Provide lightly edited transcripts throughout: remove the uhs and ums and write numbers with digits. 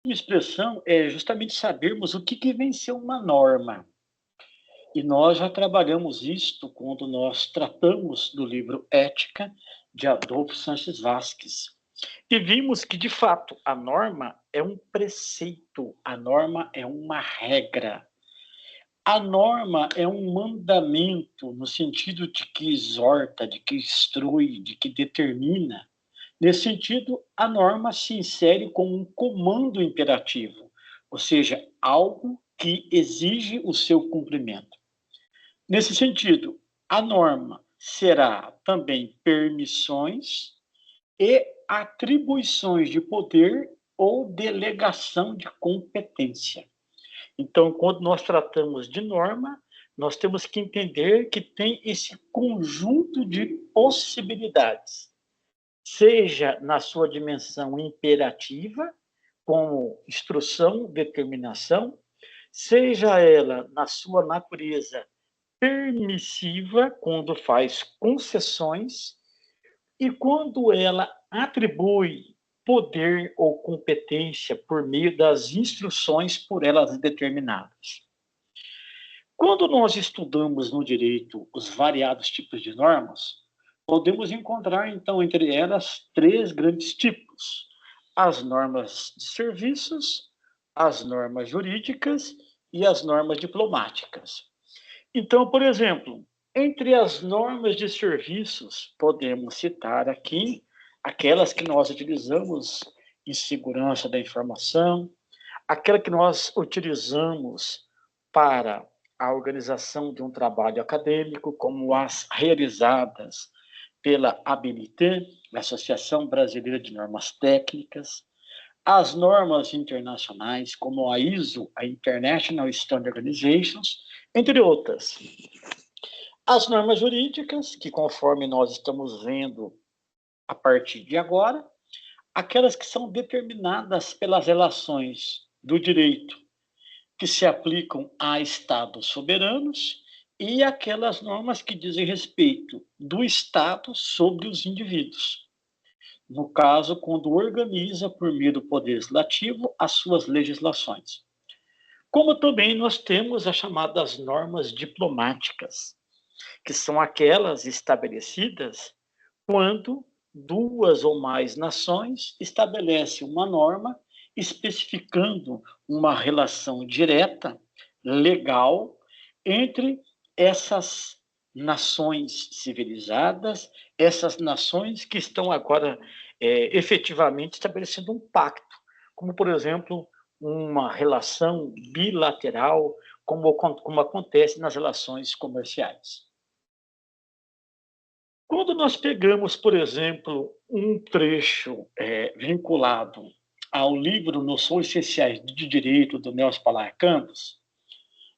Uma expressão é justamente sabermos o que vem ser uma norma. E nós já trabalhamos isto quando nós tratamos do livro Ética, de Adolfo Sanches Vasques. E vimos que, de fato, a norma é um preceito, a norma é uma regra. A norma é um mandamento no sentido de que exorta, de que instrui, de que determina. Nesse sentido, a norma se insere como um comando imperativo, ou seja, algo que exige o seu cumprimento. Nesse sentido, a norma será também permissões e atribuições de poder ou delegação de competência. Então, quando nós tratamos de norma, nós temos que entender que tem esse conjunto de possibilidades, seja na sua dimensão imperativa, como instrução, determinação, seja ela na sua natureza permissiva, quando faz concessões, e quando ela atribui poder ou competência por meio das instruções por elas determinadas. Quando nós estudamos no direito os variados tipos de normas, podemos encontrar, então, entre elas, três grandes tipos: as normas de serviços, as normas jurídicas e as normas diplomáticas. Então, por exemplo, entre as normas de serviços, podemos citar aqui aquelas que nós utilizamos em segurança da informação, aquela que nós utilizamos para a organização de um trabalho acadêmico, como as realizadas pela ABNT, Associação Brasileira de Normas Técnicas, as normas internacionais, como a ISO, a International Standard Organizations, entre outras. As normas jurídicas, que conforme nós estamos vendo a partir de agora, aquelas que são determinadas pelas relações do direito que se aplicam a estados soberanos e aquelas normas que dizem respeito do Estado sobre os indivíduos. No caso, quando organiza, por meio do Poder Legislativo, as suas legislações. Como também nós temos as chamadas normas diplomáticas, que são aquelas estabelecidas quando duas ou mais nações estabelecem uma norma especificando uma relação direta, legal, entre essas nações civilizadas, essas nações que estão agora efetivamente estabelecendo um pacto, como, por exemplo, uma relação bilateral, como acontece nas relações comerciais. Quando nós pegamos, por exemplo, um trecho vinculado ao livro Noções Essenciais de Direito, do Nelson Palar Campos,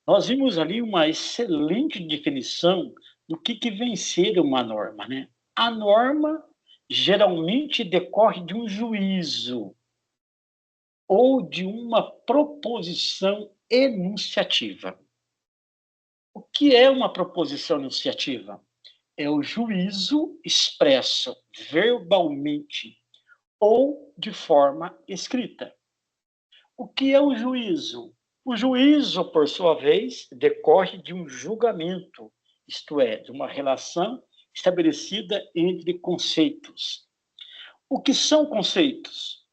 nós vimos ali uma excelente definição do que vem ser uma norma, né? A norma geralmente decorre de um juízo ou de uma proposição enunciativa. O que é uma proposição enunciativa? É o juízo expresso verbalmente ou de forma escrita. O que é o juízo? O juízo, por sua vez, decorre de um julgamento, isto é, de uma relação estabelecida entre conceitos. O que são conceitos?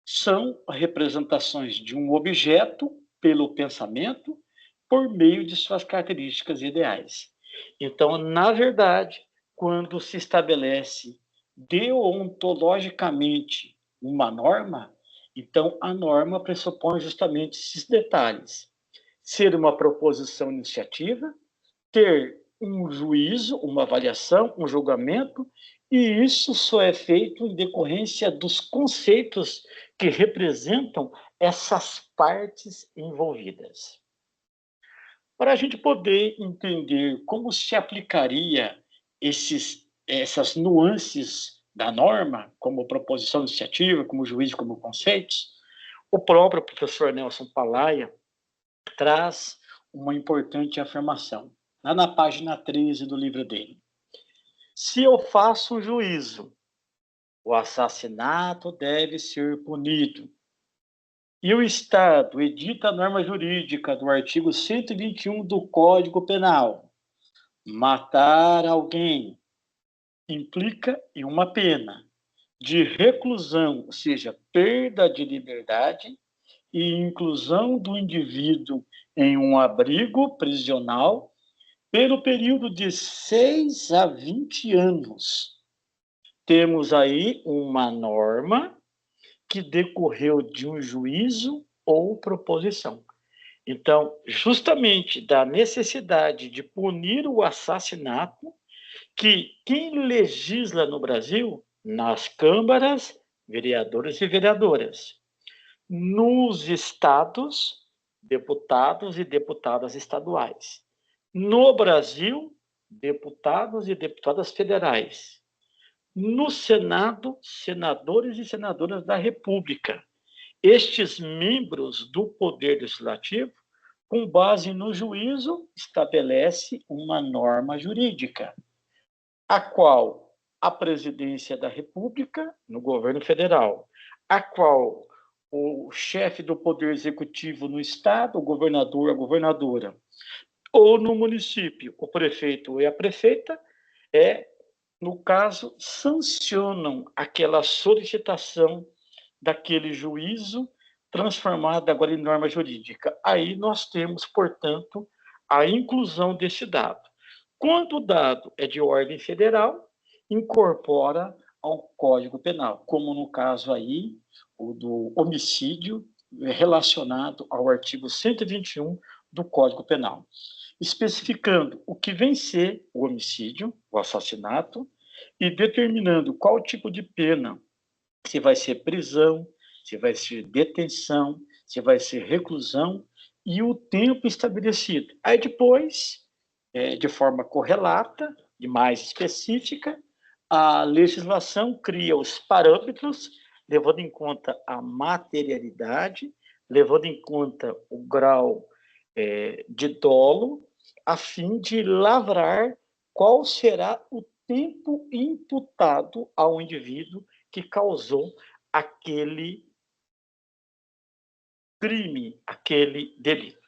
São representações de um objeto pelo pensamento por meio de suas características ideais. Então, na verdade, quando se estabelece deontologicamente uma norma, então a norma pressupõe justamente esses detalhes: ser uma proposição iniciativa, ter um juízo, uma avaliação, um julgamento, e isso só é feito em decorrência dos conceitos que representam essas partes envolvidas. Para a gente poder entender como se aplicaria essas nuances da norma, como proposição iniciativa, como juízo, como conceitos, o próprio professor Nelson Palaia traz uma importante afirmação, lá na página 13 do livro dele. Se eu faço um juízo, o assassinato deve ser punido. e o Estado edita a norma jurídica do artigo 121 do Código Penal, matar alguém implica em uma pena de reclusão, ou seja, perda de liberdade e inclusão do indivíduo em um abrigo prisional pelo período de 6 a 20 anos. Temos aí uma norma que decorreu de um juízo ou proposição. Então, justamente da necessidade de punir o assassinato, que quem legisla no Brasil, nas câmaras, vereadores e vereadoras, nos estados, deputados e deputadas estaduais, no Brasil, deputados e deputadas federais, no Senado, senadores e senadoras da República. Estes membros do Poder Legislativo, com base no juízo, estabelece uma norma jurídica, a qual a Presidência da República, no governo federal, a qual o chefe do Poder Executivo no Estado, o governador, a governadora, ou no município, o prefeito e a prefeita, no caso, sancionam aquela solicitação daquele juízo transformado agora em norma jurídica. Aí nós temos, portanto, a inclusão desse dado. Quando o dado é de ordem federal, incorpora ao Código Penal, como no caso aí, o do homicídio relacionado ao artigo 121 do Código Penal, especificando o que vem ser o homicídio, o assassinato, e determinando qual tipo de pena, se vai ser prisão, se vai ser detenção, se vai ser reclusão, e o tempo estabelecido. Aí depois, de forma correlata e mais específica, a legislação cria os parâmetros, levando em conta a materialidade, levando em conta o grau de dolo, a fim de lavrar qual será o tempo imputado ao indivíduo que causou aquele crime, aquele delito.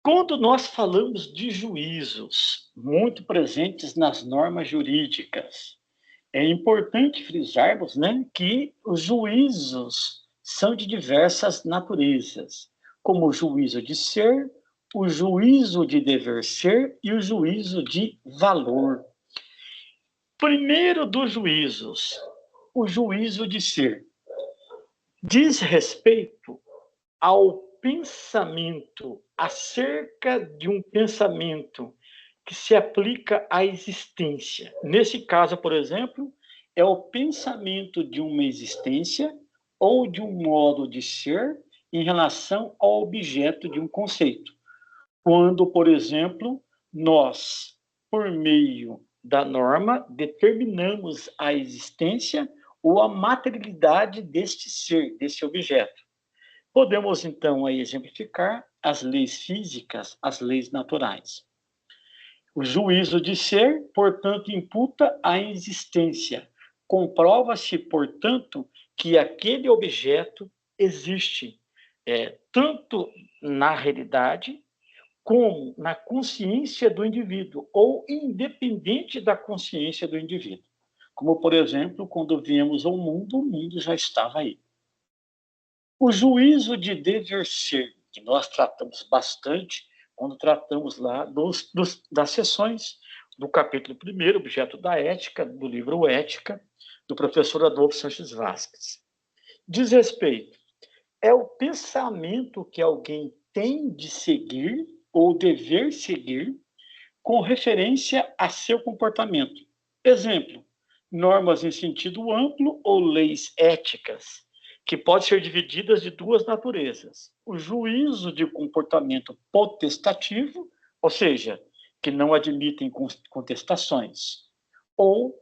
Quando nós falamos de juízos muito presentes nas normas jurídicas, é importante frisarmos, né, que os juízos são de diversas naturezas, como o juízo de ser, o juízo de dever ser e o juízo de valor. Primeiro dos juízos, o juízo de ser diz respeito ao pensamento, acerca de um pensamento que se aplica à existência. Nesse caso, por exemplo, é o pensamento de uma existência ou de um modo de ser em relação ao objeto de um conceito. Quando, por exemplo, nós, por meio da norma, determinamos a existência ou a materialidade deste ser, desse objeto. Podemos, então, aí exemplificar as leis físicas, as leis naturais. O juízo de ser, portanto, imputa a existência. Comprova-se, portanto, que aquele objeto existe, tanto na realidade, como na consciência do indivíduo, ou independente da consciência do indivíduo. Como, por exemplo, quando viemos ao mundo, o mundo já estava aí. O juízo de dever ser, que nós tratamos bastante quando tratamos lá das sessões do capítulo 1º, objeto da ética, do livro Ética, do professor Adolfo Sanches Vasquez. Diz respeito, é o pensamento que alguém tem de seguir ou dever seguir com referência a seu comportamento. Exemplo, normas em sentido amplo ou leis éticas, que podem ser divididas de duas naturezas. O juízo de comportamento potestativo, ou seja, que não admitem contestações, ou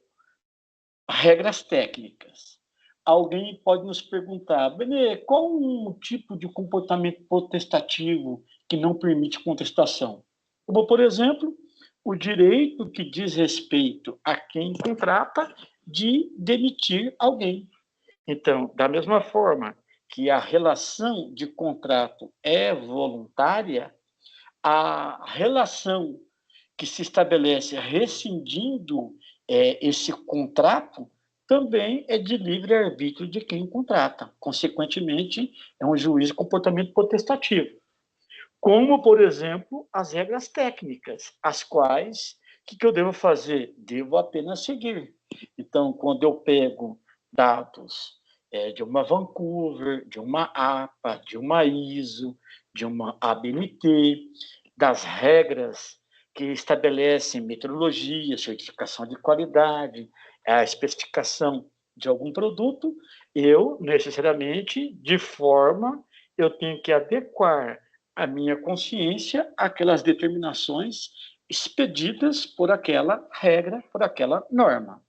regras técnicas. Alguém pode nos perguntar, Benê, qual um tipo de comportamento potestativo que não permite contestação? Como, por exemplo, o direito que diz respeito a quem contrata de demitir alguém. Então, da mesma forma que a relação de contrato é voluntária, a relação que se estabelece rescindindo esse contrato também é de livre-arbítrio de quem contrata. Consequentemente, é um juízo de comportamento potestativo. Como, por exemplo, as regras técnicas, as quais, o que eu devo fazer? Devo apenas seguir. Então, quando eu pego dados de uma Vancouver, de uma APA, de uma ISO, de uma ABNT, das regras que estabelecem metrologia, certificação de qualidade, a especificação de algum produto, eu, necessariamente, eu tenho que adequar a minha consciência àquelas determinações expedidas por aquela regra, por aquela norma.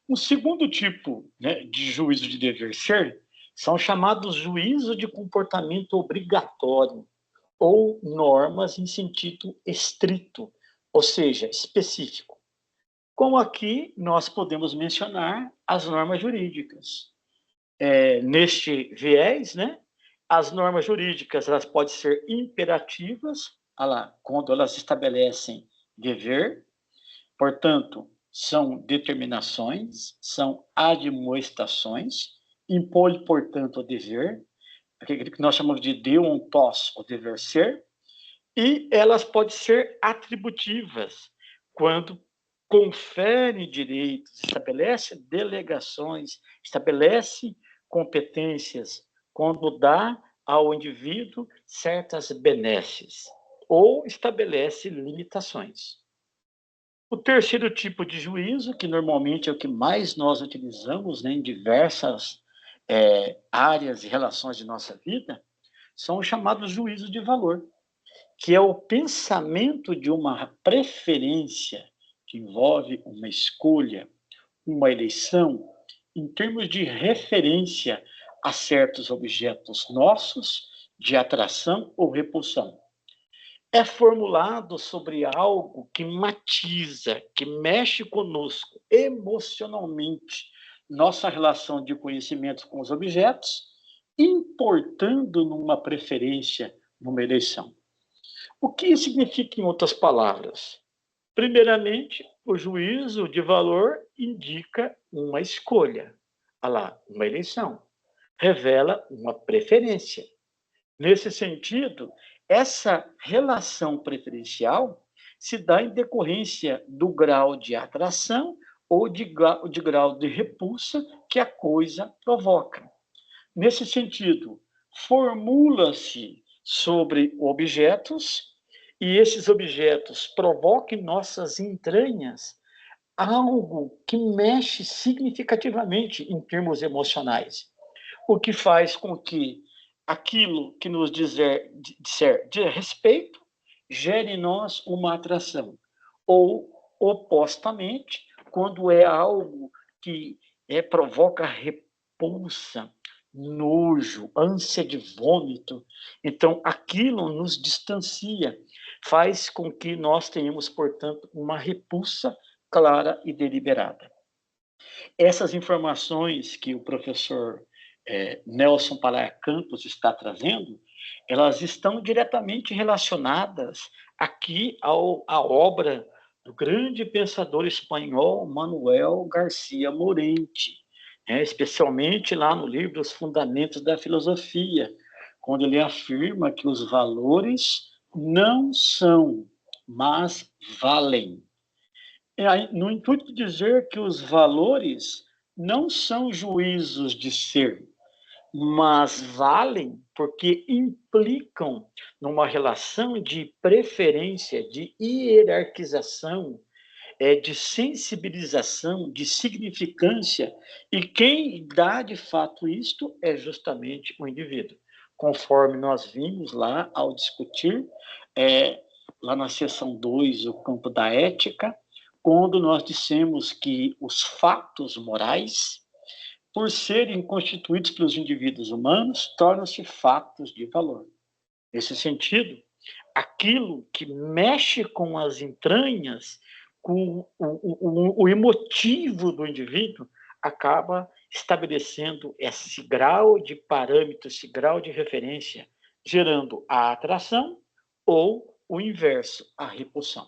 Um segundo tipo, né, de juízo de dever ser são chamados juízo de comportamento obrigatório ou normas em sentido estrito, ou seja, específico. Como aqui nós podemos mencionar as normas jurídicas. Neste viés, né, as normas jurídicas elas podem ser imperativas, quando elas estabelecem dever, portanto, são determinações, são admoestações, impõe, portanto, o dever, aquilo que nós chamamos de deontos, o dever ser, e elas podem ser atributivas, quando confere direitos, estabelece delegações, estabelece competências, quando dá ao indivíduo certas benesses, ou estabelece limitações. O terceiro tipo de juízo, que normalmente é o que mais nós utilizamos, né, em diversas áreas e relações de nossa vida, são os chamados juízos de valor, que é o pensamento de uma preferência que envolve uma escolha, uma eleição, em termos de referência a certos objetos nossos, de atração ou repulsão. É formulado sobre algo que matiza, que mexe conosco emocionalmente, nossa relação de conhecimento com os objetos, importando numa preferência, numa eleição. O que significa, em outras palavras? Primeiramente, o juízo de valor indica uma escolha, uma eleição, revela uma preferência. Nesse sentido, essa relação preferencial se dá em decorrência do grau de atração ou de grau de repulsa que a coisa provoca. Nesse sentido, formula-se sobre objetos e esses objetos provocam em nossas entranhas algo que mexe significativamente em termos emocionais, o que faz com que aquilo que nos disser de respeito gere em nós uma atração, ou opostamente, quando é algo que provoca repulsa, nojo, ânsia de vômito, então aquilo nos distancia, faz com que nós tenhamos, portanto, uma repulsa clara e deliberada. Essas informações que o professor Nelson Palaya Campos está trazendo, elas estão diretamente relacionadas aqui à obra do grande pensador espanhol Manuel Garcia Morente, especialmente lá no livro Os Fundamentos da Filosofia, quando ele afirma que os valores não são, mas valem. No intuito de dizer que os valores não são juízos de ser, mas valem porque implicam numa relação de preferência, de hierarquização, de sensibilização, de significância, e quem dá de fato isto é justamente o indivíduo, conforme nós vimos lá ao discutir, lá na seção 2, o campo da ética, quando nós dissemos que os fatos morais, por serem constituídos pelos indivíduos humanos, tornam-se fatos de valor. Nesse sentido, aquilo que mexe com as entranhas, com o emotivo do indivíduo, acaba estabelecendo esse grau de parâmetro, esse grau de referência, gerando a atração ou o inverso, a repulsão.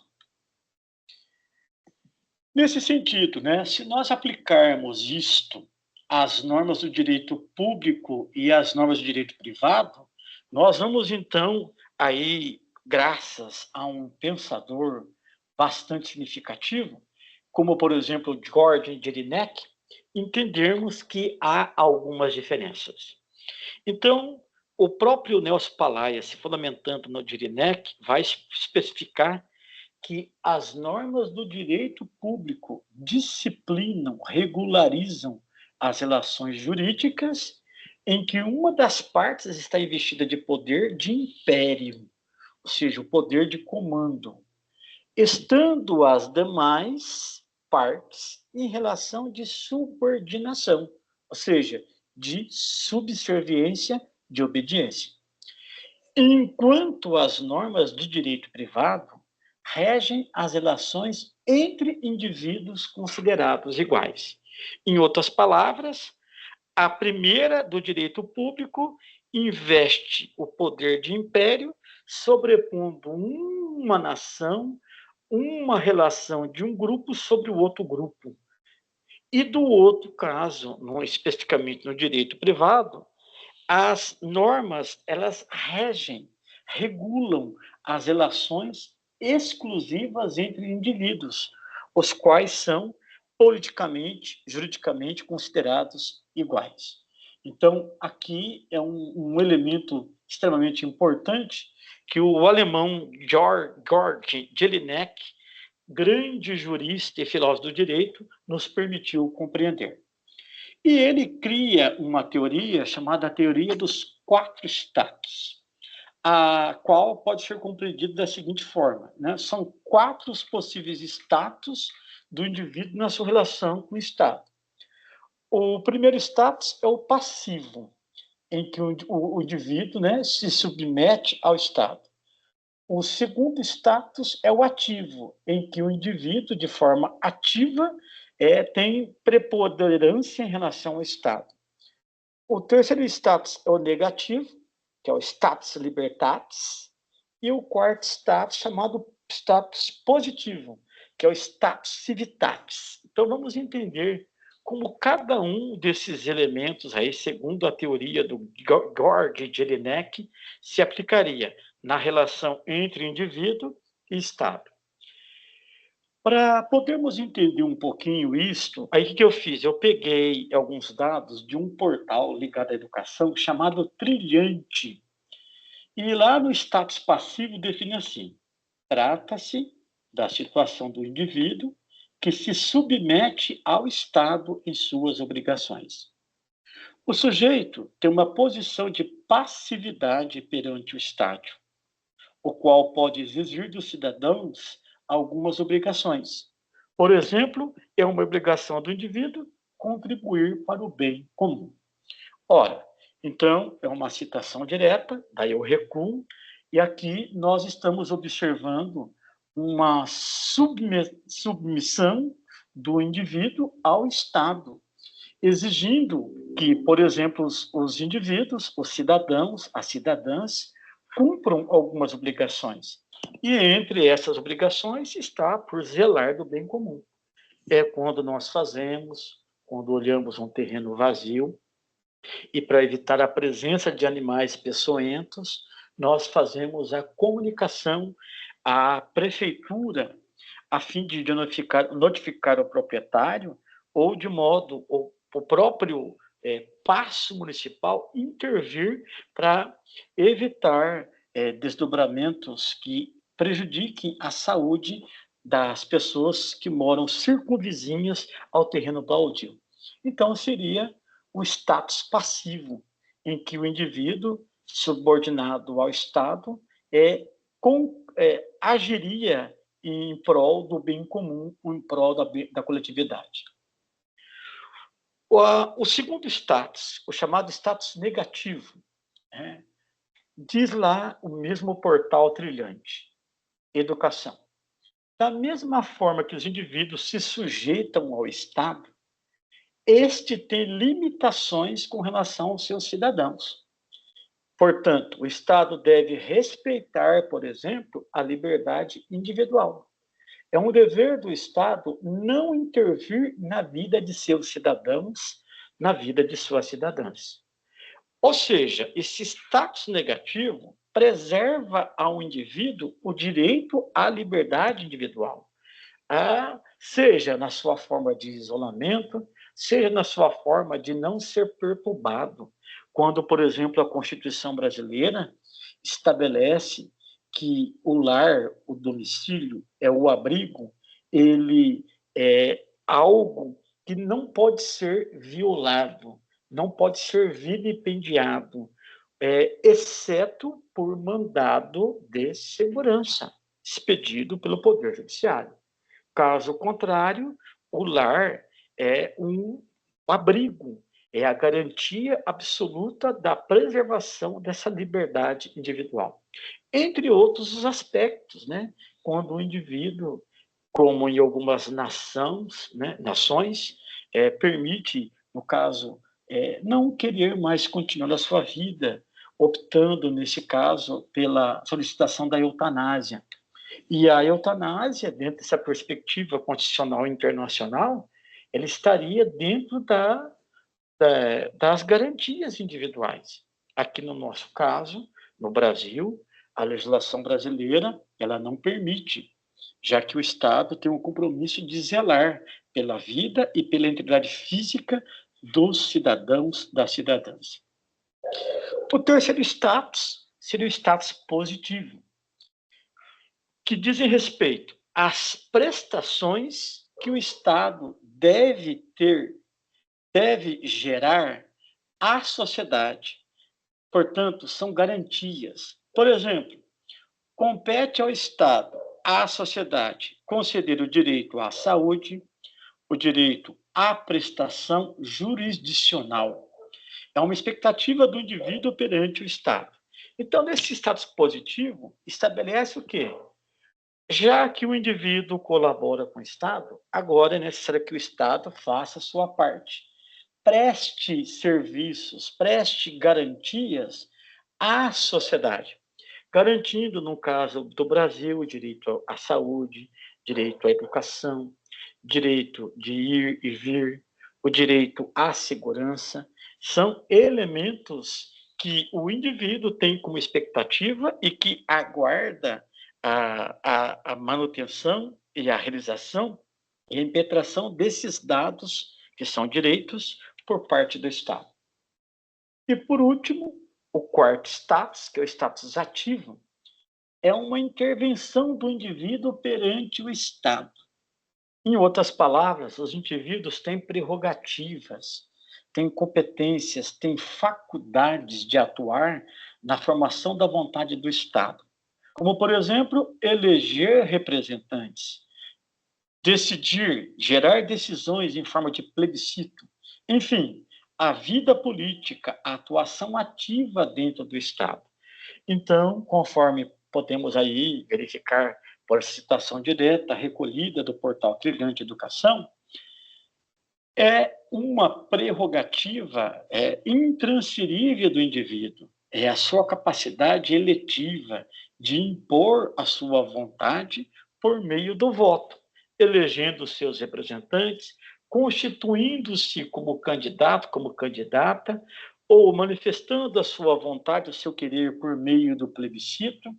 Nesse sentido, né, se nós aplicarmos isto às normas do direito público e às normas do direito privado, nós vamos então aí, graças a um pensador bastante significativo, como por exemplo George Jelinek, entendermos que há algumas diferenças. Então, o próprio Nelson Palaia, se fundamentando no Jelinek, vai especificar que as normas do direito público disciplinam, regularizam as relações jurídicas em que uma das partes está investida de poder de império, ou seja, o poder de comando, estando as demais partes em relação de subordinação, ou seja, de subserviência, de obediência. Enquanto as normas de direito privado regem as relações entre indivíduos considerados iguais. Em outras palavras, a primeira do direito público investe o poder de império, sobrepondo uma nação, uma relação de um grupo sobre o outro grupo. E do outro caso, especificamente no direito privado, as normas, elas regem, regulam as relações exclusivas entre indivíduos, os quais são politicamente, juridicamente considerados iguais. Então, aqui é um elemento extremamente importante que o alemão George Jelinek, grande jurista e filósofo do direito, nos permitiu compreender. E ele cria uma teoria chamada teoria dos 4 status, a qual pode ser compreendida da seguinte forma, né? São 4 os possíveis status do indivíduo na sua relação com o Estado. O primeiro status é o passivo, em que o indivíduo, né, se submete ao Estado. O segundo status é o ativo, em que o indivíduo, de forma ativa, tem preponderância em relação ao Estado. O terceiro status é o negativo, que é o status libertatis, e o quarto status, chamado status positivo, que é o status civitatis. Então, vamos entender como cada um desses elementos aí, segundo a teoria do George Jelinek, se aplicaria na relação entre indivíduo e Estado. Para podermos entender um pouquinho isto, aí o que eu fiz? Eu peguei alguns dados de um portal ligado à educação chamado Trilhante. E lá no status passivo define assim: trata-se da situação do indivíduo que se submete ao Estado em suas obrigações. O sujeito tem uma posição de passividade perante o Estado, o qual pode exigir dos cidadãos algumas obrigações. Por exemplo, é uma obrigação do indivíduo contribuir para o bem comum. Ora, então, é uma citação direta, daí eu recuo, e aqui nós estamos observando uma submissão do indivíduo ao Estado, exigindo que, por exemplo, os indivíduos, os cidadãos, as cidadãs, cumpram algumas obrigações. E entre essas obrigações está por zelar do bem comum. É quando nós fazemos, quando olhamos um terreno vazio, e para evitar a presença de animais peçonhentos, nós fazemos a comunicação à prefeitura, a fim de notificar o proprietário, ou de modo, o próprio paço municipal intervir para evitar desdobramentos que prejudiquem a saúde das pessoas que moram circunvizinhas ao terreno baldio. Então, seria o status passivo, em que o indivíduo, subordinado ao Estado, agiria em prol do bem comum, em prol da coletividade. O segundo status, o chamado status negativo, diz lá o mesmo portal Trilhante: educação. Da mesma forma que os indivíduos se sujeitam ao Estado, este tem limitações com relação aos seus cidadãos. Portanto, o Estado deve respeitar, por exemplo, a liberdade individual. É um dever do Estado não intervir na vida de seus cidadãos, na vida de suas cidadãs. Ou seja, esse status negativo preserva ao indivíduo o direito à liberdade individual, seja na sua forma de isolamento, seja na sua forma de não ser perturbado. Quando, por exemplo, a Constituição brasileira estabelece que o lar, o domicílio, é o abrigo, ele é algo que não pode ser violado, não pode ser vilipendiado, exceto por mandado de segurança, expedido pelo Poder Judiciário. Caso contrário, o lar é um abrigo, é a garantia absoluta da preservação dessa liberdade individual. Entre outros aspectos, né? Quando o indivíduo, como em algumas nações, permite, no caso, não querer mais continuar a sua vida, optando, nesse caso, pela solicitação da eutanásia. E a eutanásia, dentro dessa perspectiva constitucional internacional, ela estaria dentro das garantias individuais. Aqui no nosso caso, no Brasil, a legislação brasileira ela não permite, já que o Estado tem um compromisso de zelar pela vida e pela integridade física dos cidadãos, das cidadãs. O terceiro status seria o status positivo, que dizem respeito às prestações que o Estado deve gerar à sociedade. Portanto, são garantias. Por exemplo, compete ao Estado, à sociedade, conceder o direito à saúde, o direito à prestação jurisdicional. É uma expectativa do indivíduo perante o Estado. Então, nesse status positivo, estabelece o quê? Já que o indivíduo colabora com o Estado, agora é necessário que o Estado faça a sua parte. Preste serviços, preste garantias à sociedade, garantindo, no caso do Brasil, o direito à saúde, direito à educação, direito de ir e vir, o direito à segurança. São elementos que o indivíduo tem como expectativa e que aguarda a manutenção e a realização e a impetração desses dados, que são direitos, por parte do Estado. E, por último, o quarto status, que é o status ativo, é uma intervenção do indivíduo perante o Estado. Em outras palavras, os indivíduos têm prerrogativas, têm competências, têm faculdades de atuar na formação da vontade do Estado. Como, por exemplo, eleger representantes, decidir, gerar decisões em forma de plebiscito. Enfim, a vida política, a atuação ativa dentro do Estado. Então, conforme podemos aí verificar por citação direta, recolhida do portal Trilhante Educação, é uma prerrogativa intransferível do indivíduo. É a sua capacidade eletiva de impor a sua vontade por meio do voto, elegendo seus representantes, constituindo-se como candidato, como candidata, ou manifestando a sua vontade, o seu querer por meio do plebiscito,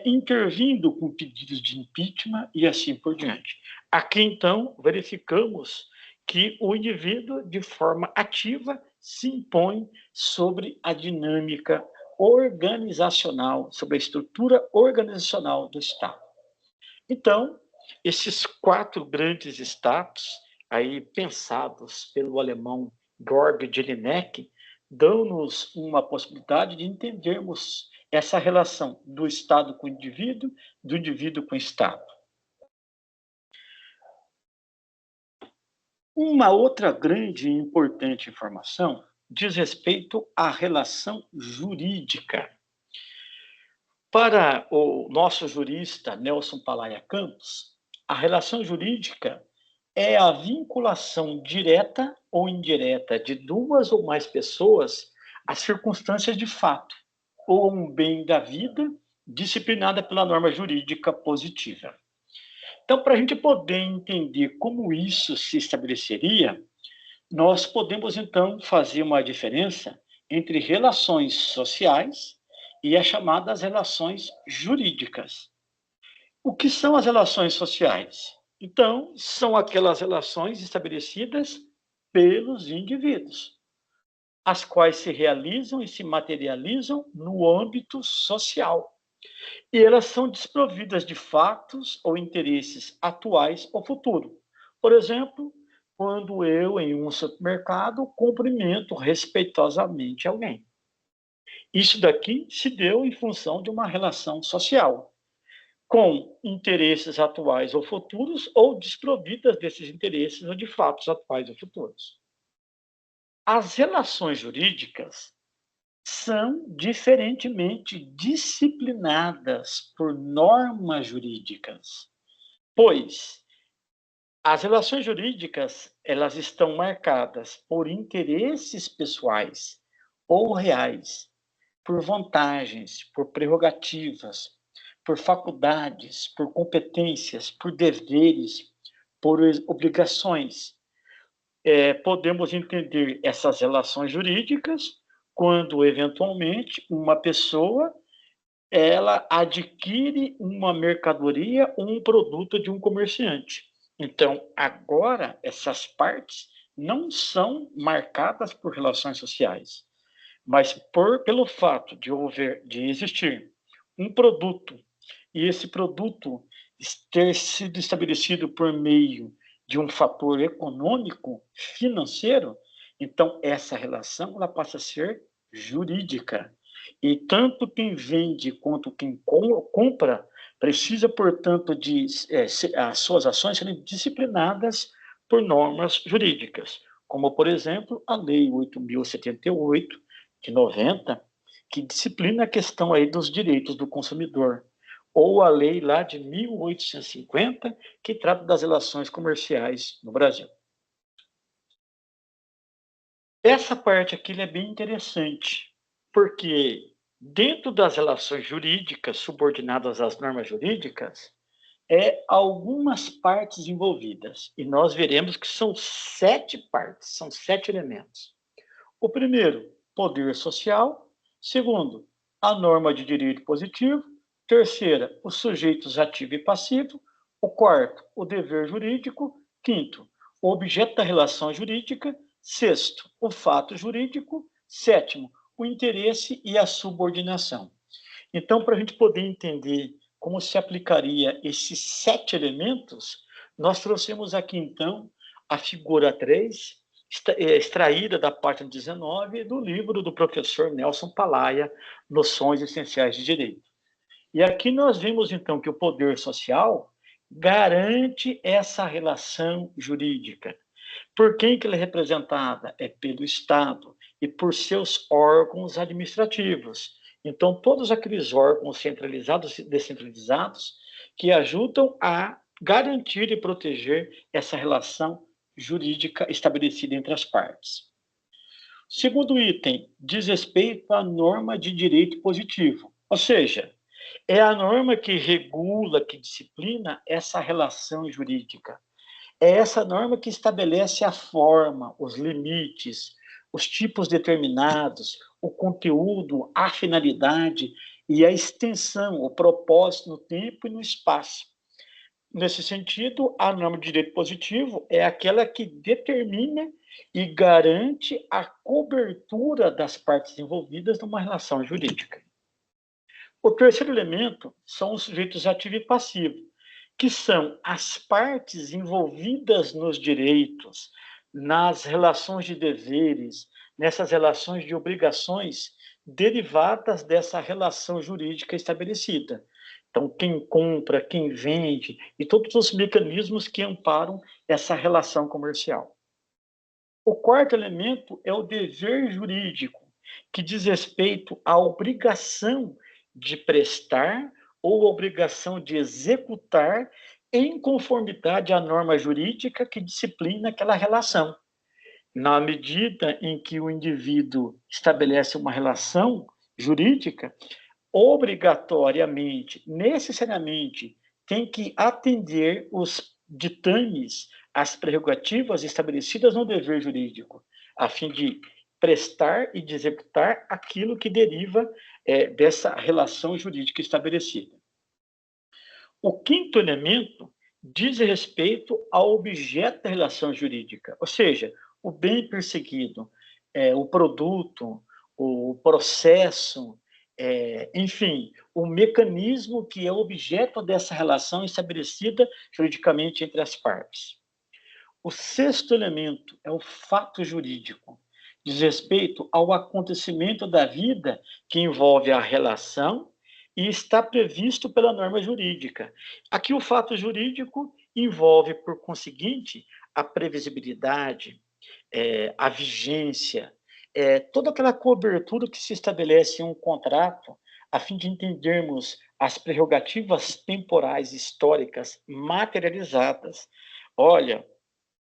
intervindo com pedidos de impeachment e assim por diante. Aqui, então, verificamos que o indivíduo, de forma ativa, se impõe sobre a dinâmica organizacional, sobre a estrutura organizacional do Estado. Então, esses 4 grandes status, aí pensados pelo alemão Georg Jelinek, dão-nos uma possibilidade de entendermos essa relação do Estado com o indivíduo, do indivíduo com o Estado. Uma outra grande e importante informação diz respeito à relação jurídica. Para o nosso jurista Nelson Palaia Campos, a relação jurídica é a vinculação direta ou indireta de duas ou mais pessoas às circunstâncias de fato, ou um bem da vida, disciplinada pela norma jurídica positiva. Então, para a gente poder entender como isso se estabeleceria, nós podemos, então, fazer uma diferença entre relações sociais e as chamadas relações jurídicas. O que são as relações sociais? Então, são aquelas relações estabelecidas pelos indivíduos, as quais se realizam e se materializam no âmbito social. E elas são desprovidas de fatos ou interesses atuais ou futuro. Por exemplo, quando eu, em um supermercado, cumprimento respeitosamente alguém. Isso daqui se deu em função de uma relação social, com interesses atuais ou futuros, ou desprovidas desses interesses ou de fatos atuais ou futuros. As relações jurídicas são diferentemente disciplinadas por normas jurídicas, pois as relações jurídicas, elas estão marcadas por interesses pessoais ou reais, por vantagens, por prerrogativas, por faculdades, por competências, por deveres, por obrigações. Podemos entender essas relações jurídicas quando, eventualmente, uma pessoa ela adquire uma mercadoria ou um produto de um comerciante. Então, agora, essas partes não são marcadas por relações sociais, mas pelo fato de existir um produto e esse produto ter sido estabelecido por meio de um fator econômico, financeiro, então essa relação ela passa a ser jurídica. E tanto quem vende quanto quem compra precisa, portanto, de as suas ações serem disciplinadas por normas jurídicas, como, por exemplo, a Lei 8.078, de 90, que disciplina a questão aí dos direitos do consumidor, ou a lei lá de 1850, que trata das relações comerciais no Brasil. Essa parte aqui é bem interessante, porque dentro das relações jurídicas subordinadas às normas jurídicas, algumas partes envolvidas, e nós veremos que são 7 partes, são 7 elementos. O primeiro, poder social. Segundo, a norma de direito positivo. Terceira, os sujeitos ativo e passivo. O quarto, o dever jurídico. Quinto, o objeto da relação jurídica. Sexto, o fato jurídico. Sétimo, o interesse e a subordinação. Então, para a gente poder entender como se aplicaria esses 7 elementos, nós trouxemos aqui, então, a figura 3, extraída da página 19 do livro do professor Nelson Palaia, Noções Essenciais de Direito. E aqui nós vimos, então, que o poder social garante essa relação jurídica. Por quem que ela é representada? É pelo Estado e por seus órgãos administrativos. Então, todos aqueles órgãos centralizados e descentralizados que ajudam a garantir e proteger essa relação jurídica estabelecida entre as partes. Segundo item, diz respeito à norma de direito positivo, ou seja, é a norma que regula, que disciplina essa relação jurídica. É essa norma que estabelece a forma, os limites, os tipos determinados, o conteúdo, a finalidade e a extensão, o propósito no tempo e no espaço. Nesse sentido, a norma de direito positivo é aquela que determina e garante a cobertura das partes envolvidas numa relação jurídica. O terceiro elemento são os sujeitos ativo e passivo, que são as partes envolvidas nos direitos, nas relações de deveres, nessas relações de obrigações derivadas dessa relação jurídica estabelecida. Então, quem compra, quem vende e todos os mecanismos que amparam essa relação comercial. O quarto elemento é o dever jurídico, que diz respeito à obrigação de prestar ou obrigação de executar em conformidade à norma jurídica que disciplina aquela relação. Na medida em que o indivíduo estabelece uma relação jurídica, obrigatoriamente, necessariamente, tem que atender os ditames, as prerrogativas estabelecidas no dever jurídico, a fim de prestar e de executar aquilo que deriva dessa relação jurídica estabelecida. O quinto elemento diz respeito ao objeto da relação jurídica, ou seja, o bem perseguido, o produto, o processo, enfim, o mecanismo que é objeto dessa relação estabelecida juridicamente entre as partes. O sexto elemento é o fato jurídico, diz respeito ao acontecimento da vida que envolve a relação e está previsto pela norma jurídica. Aqui o fato jurídico envolve, por conseguinte, a previsibilidade, a vigência, toda aquela cobertura que se estabelece em um contrato, a fim de entendermos as prerrogativas temporais históricas materializadas. Olha,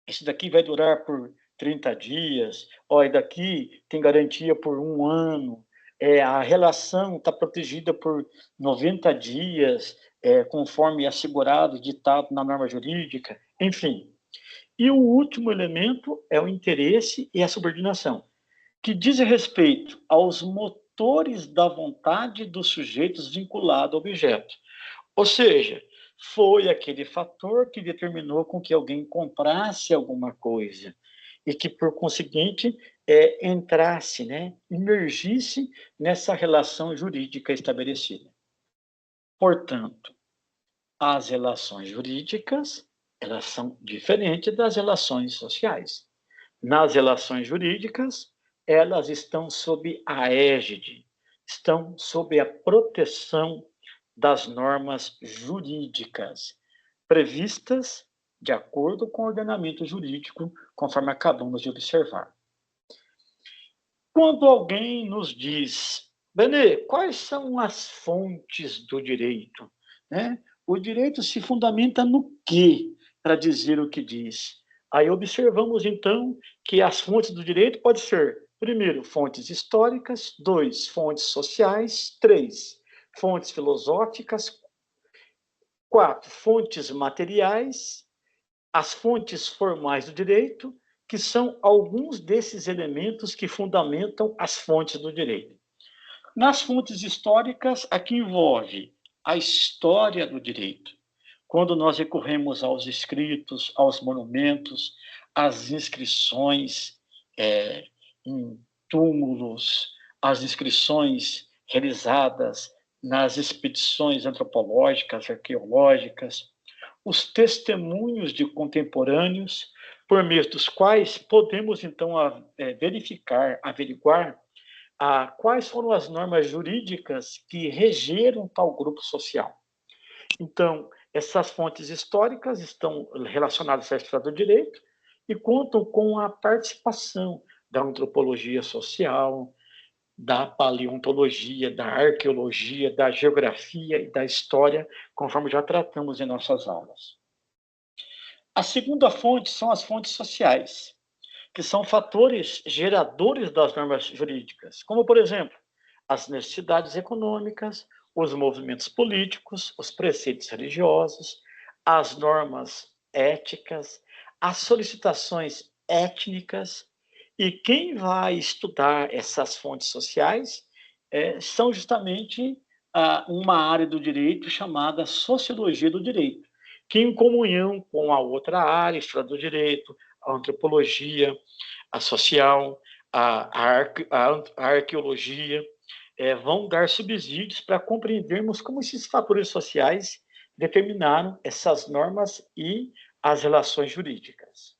isso daqui vai durar por 30 dias, olha, daqui tem garantia por 1 ano, a relação está protegida por 90 dias, conforme assegurado, ditado na norma jurídica, enfim. E o último elemento é o interesse e a subordinação, que diz respeito aos motores da vontade dos sujeitos vinculados ao objeto. Ou seja, foi aquele fator que determinou com que alguém comprasse alguma coisa e que, por conseguinte, entrasse, né, imergisse nessa relação jurídica estabelecida. Portanto, as relações jurídicas, elas são diferentes das relações sociais. Nas relações jurídicas, elas estão sob a égide, estão sob a proteção das normas jurídicas previstas de acordo com o ordenamento jurídico, conforme acabamos de observar. Quando alguém nos diz, Benê, quais são as fontes do direito? Né? O direito se fundamenta no quê para dizer o que diz? Aí observamos, então, que as fontes do direito podem ser, primeiro, fontes históricas, 2, fontes sociais, 3, fontes filosóficas, 4, fontes materiais, as fontes formais do direito, que são alguns desses elementos que fundamentam as fontes do direito. Nas fontes históricas, aqui envolve a história do direito. Quando nós recorremos aos escritos, aos monumentos, às inscrições em túmulos, às inscrições realizadas nas expedições antropológicas, arqueológicas, os testemunhos de contemporâneos, por meio dos quais podemos, então, verificar, averiguar quais foram as normas jurídicas que regeram tal grupo social. Então, essas fontes históricas estão relacionadas à história do direito e contam com a participação da antropologia social, da paleontologia, da arqueologia, da geografia e da história, conforme já tratamos em nossas aulas. A segunda fonte são as fontes sociais, que são fatores geradores das normas jurídicas, como, por exemplo, as necessidades econômicas, os movimentos políticos, os preceitos religiosos, as normas éticas, as solicitações étnicas. E quem vai estudar essas fontes sociais são justamente uma área do direito chamada sociologia do direito, que em comunhão com a outra área, a história do direito, a antropologia, a social, a arqueologia, vão dar subsídios para compreendermos como esses fatores sociais determinaram essas normas e as relações jurídicas.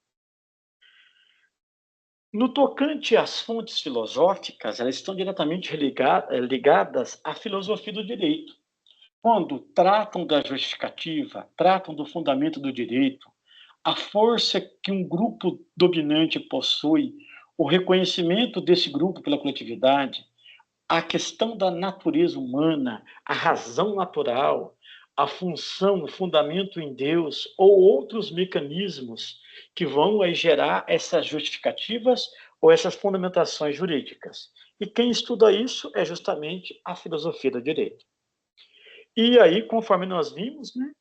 No tocante às fontes filosóficas, elas estão diretamente ligadas à filosofia do direito. Quando tratam da justificativa, tratam do fundamento do direito, a força que um grupo dominante possui, o reconhecimento desse grupo pela coletividade, a questão da natureza humana, a razão natural, a função, o fundamento em Deus ou outros mecanismos que vão aí gerar essas justificativas ou essas fundamentações jurídicas. E quem estuda isso é justamente a filosofia do direito. E aí, conforme nós vimos, né,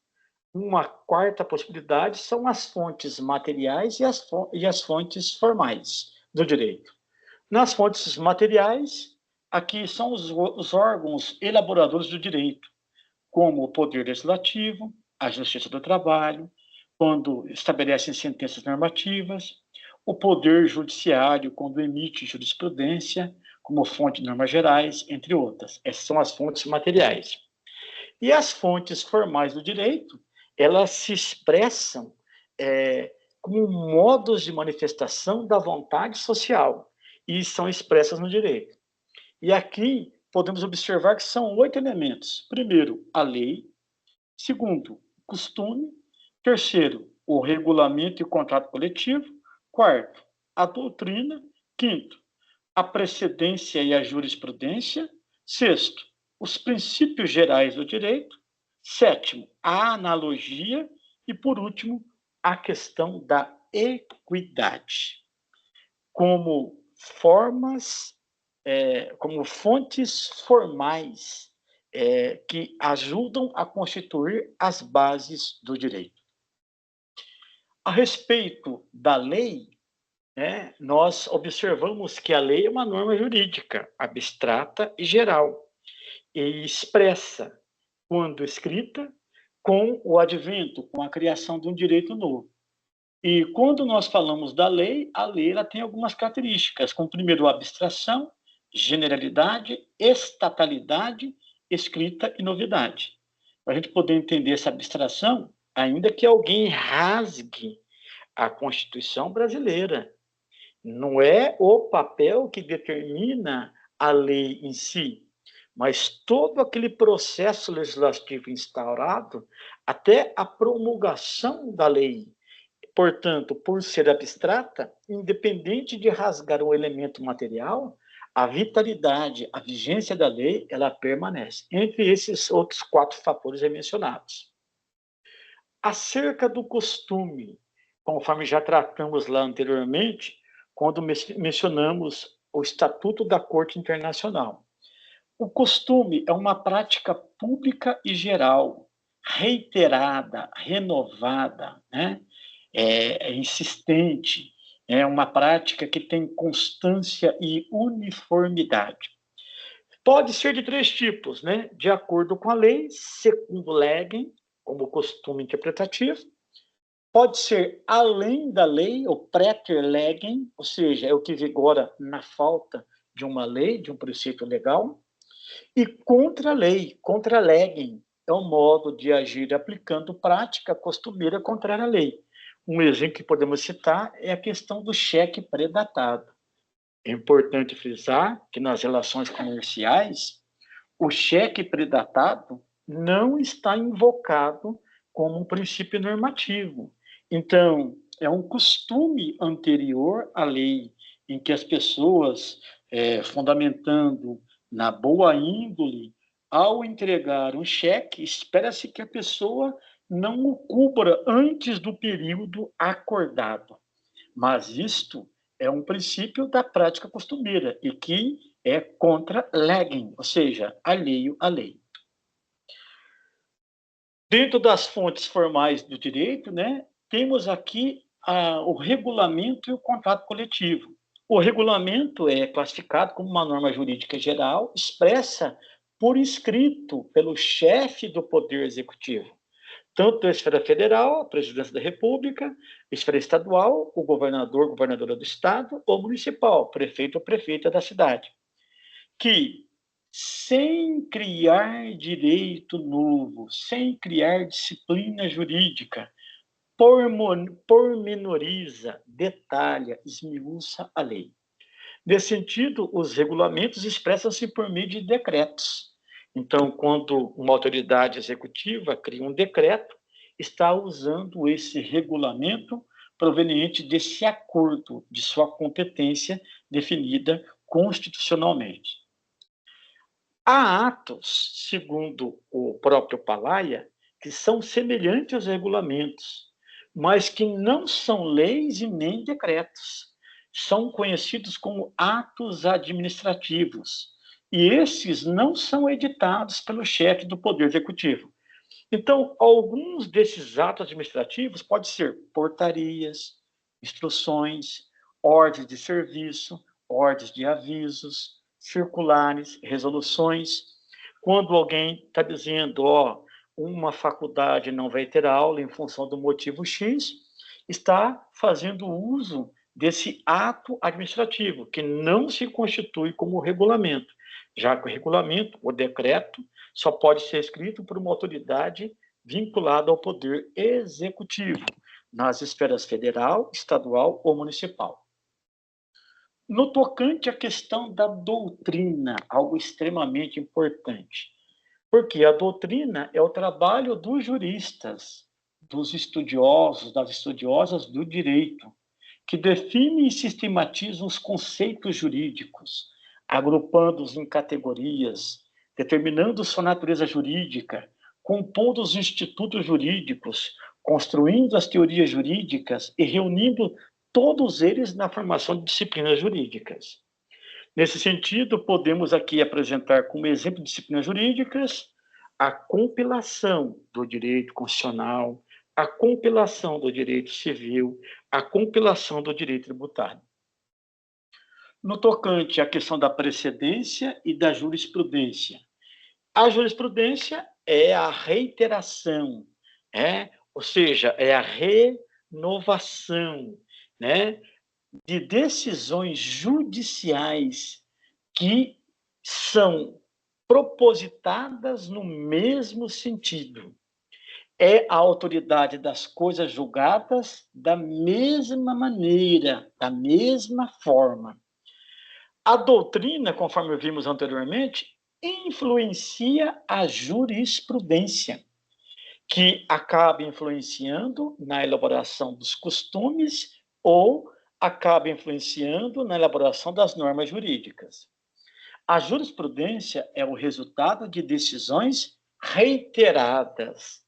uma quarta possibilidade são as fontes materiais e as fontes formais do direito. Nas fontes materiais, aqui são os órgãos elaboradores do direito, como o Poder Legislativo, a Justiça do Trabalho, quando estabelecem sentenças normativas, o Poder Judiciário, quando emite jurisprudência, como fonte de normas gerais, entre outras. Essas são as fontes materiais. E as fontes formais do direito, elas se expressam como modos de manifestação da vontade social e são expressas no direito. E aqui podemos observar que são 8 elementos. Primeiro, a lei. Segundo, costume. Terceiro, o regulamento e o contrato coletivo. Quarto, a doutrina. Quinto, a precedência e a jurisprudência. Sexto, os princípios gerais do direito. Sétimo, a analogia. E, por último, a questão da equidade. Como formas, como fontes formais que ajudam a constituir as bases do direito. A respeito da lei, nós observamos que a lei é uma norma jurídica abstrata e geral, e expressa, quando escrita, com o advento, com a criação de um direito novo. E quando nós falamos da lei, a lei ela tem algumas características, como primeiro abstração, generalidade, estatalidade, escrita e novidade. Para a gente poder entender essa abstração, ainda que alguém rasgue a Constituição brasileira, não é o papel que determina a lei em si, mas todo aquele processo legislativo instaurado até a promulgação da lei. Portanto, por ser abstrata, independente de rasgar um elemento material, a vitalidade, a vigência da lei, ela permanece. Entre esses outros 4 fatores mencionados. Acerca do costume, conforme já tratamos lá anteriormente, quando mencionamos o Estatuto da Corte Internacional. O costume é uma prática pública e geral, reiterada, renovada, insistente, é uma prática que tem constância e uniformidade. Pode ser de 3 tipos, de acordo com a lei, secundum legem, como costume interpretativo. Pode ser além da lei, ou praeter legem, ou seja, é o que vigora na falta de uma lei, de um preceito legal. E contra a lei, contra legem, é o modo de agir aplicando prática costumeira contrária à lei. Um exemplo que podemos citar é a questão do cheque pré-datado. É importante frisar que nas relações comerciais, o cheque pré-datado não está invocado como um princípio normativo. Então, é um costume anterior à lei, em que as pessoas, fundamentando na boa índole, ao entregar um cheque, espera-se que a pessoa não o cubra antes do período acordado. Mas isto é um princípio da prática costumeira e que é contra legem, ou seja, alheio à lei. Dentro das fontes formais do direito, temos aqui o regulamento e o contrato coletivo. O regulamento é classificado como uma norma jurídica geral expressa por escrito pelo chefe do Poder Executivo, tanto da esfera federal, a presidência da República, esfera estadual, o governador, governadora do estado, ou municipal, prefeito ou prefeita da cidade, que, sem criar direito novo, sem criar disciplina jurídica, pormenoriza, detalha, esmiuça a lei. Nesse sentido, os regulamentos expressam-se por meio de decretos. Então, quando uma autoridade executiva cria um decreto, está usando esse regulamento proveniente desse acordo, de sua competência definida constitucionalmente. Há atos, segundo o próprio Palaia, que são semelhantes aos regulamentos, mas que não são leis e nem decretos. São conhecidos como atos administrativos. E esses não são editados pelo chefe do Poder Executivo. Então, alguns desses atos administrativos podem ser portarias, instruções, ordens de serviço, ordens de avisos, circulares, resoluções. Quando alguém está dizendo, ó, uma faculdade não vai ter aula em função do motivo X, está fazendo uso desse ato administrativo, que não se constitui como regulamento, já que o regulamento, o decreto, só pode ser escrito por uma autoridade vinculada ao poder executivo, nas esferas federal, estadual ou municipal. No tocante à questão da doutrina, algo extremamente importante, porque a doutrina é o trabalho dos juristas, dos estudiosos, das estudiosas do direito, que definem e sistematizam os conceitos jurídicos, agrupando-os em categorias, determinando sua natureza jurídica, compondo os institutos jurídicos, construindo as teorias jurídicas e reunindo todos eles na formação de disciplinas jurídicas. Nesse sentido, podemos aqui apresentar como exemplo de disciplinas jurídicas a compilação do direito constitucional, a compilação do direito civil, a compilação do direito tributário. No tocante à questão da precedência e da jurisprudência, a jurisprudência é a reiteração, ou seja, é a renovação, de decisões judiciais que são propositadas no mesmo sentido. É a autoridade das coisas julgadas da mesma maneira, da mesma forma. A doutrina, conforme vimos anteriormente, influencia a jurisprudência, que acaba influenciando na elaboração dos costumes ou acaba influenciando na elaboração das normas jurídicas. A jurisprudência é o resultado de decisões reiteradas,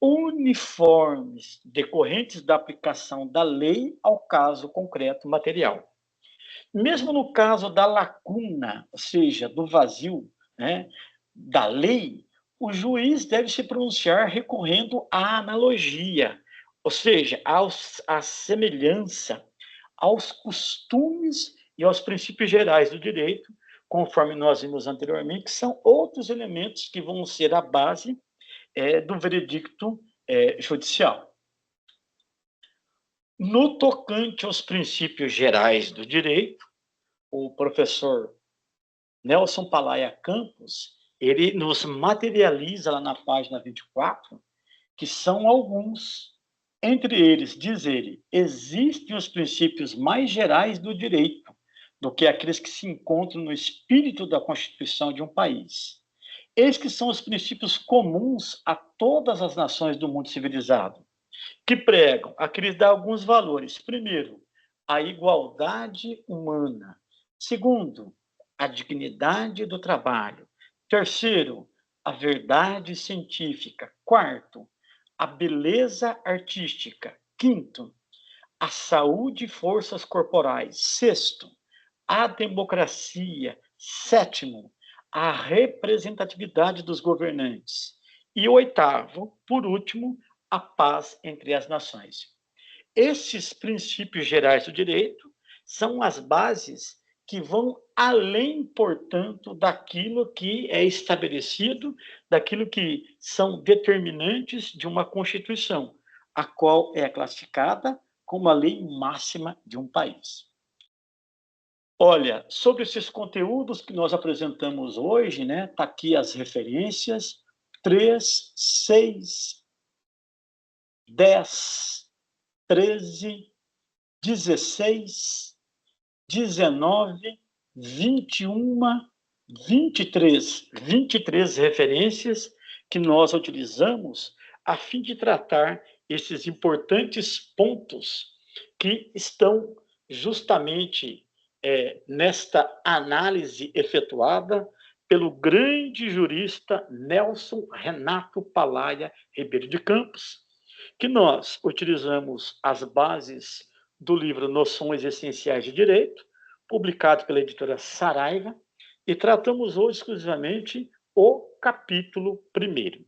uniformes, decorrentes da aplicação da lei ao caso concreto material. Mesmo no caso da lacuna, ou seja, do vazio, da lei, o juiz deve se pronunciar recorrendo à analogia, ou seja, à semelhança, aos costumes e aos princípios gerais do direito, conforme nós vimos anteriormente, que são outros elementos que vão ser a base do veredicto judicial. No tocante aos princípios gerais do direito, o professor Nelson Palaia Campos, ele nos materializa lá na página 24, que são alguns. Entre eles, diz ele, existem os princípios mais gerais do direito do que aqueles que se encontram no espírito da Constituição de um país. Eis que são os princípios comuns a todas as nações do mundo civilizado, que pregam, aqui lhes dá alguns valores. Primeiro, a igualdade humana. Segundo, a dignidade do trabalho. Terceiro, a verdade científica. Quarto, a beleza artística. Quinto, a saúde e forças corporais. Sexto, a democracia. Sétimo, a representatividade dos governantes. E oitavo, por último, a paz entre as nações. Esses princípios gerais do direito são as bases que vão além, portanto, daquilo que é estabelecido, daquilo que são determinantes de uma Constituição, a qual é classificada como a lei máxima de um país. Olha, sobre esses conteúdos que nós apresentamos hoje, tá aqui as referências 3, 6, 10, 13, 16, 19, 21, 23. 23 referências que nós utilizamos a fim de tratar esses importantes pontos que estão justamente nesta análise efetuada pelo grande jurista Nelson Renato Palaia Ribeiro de Campos, que nós utilizamos as bases do livro Noções Essenciais de Direito, publicado pela editora Saraiva, e tratamos hoje exclusivamente o capítulo 1º.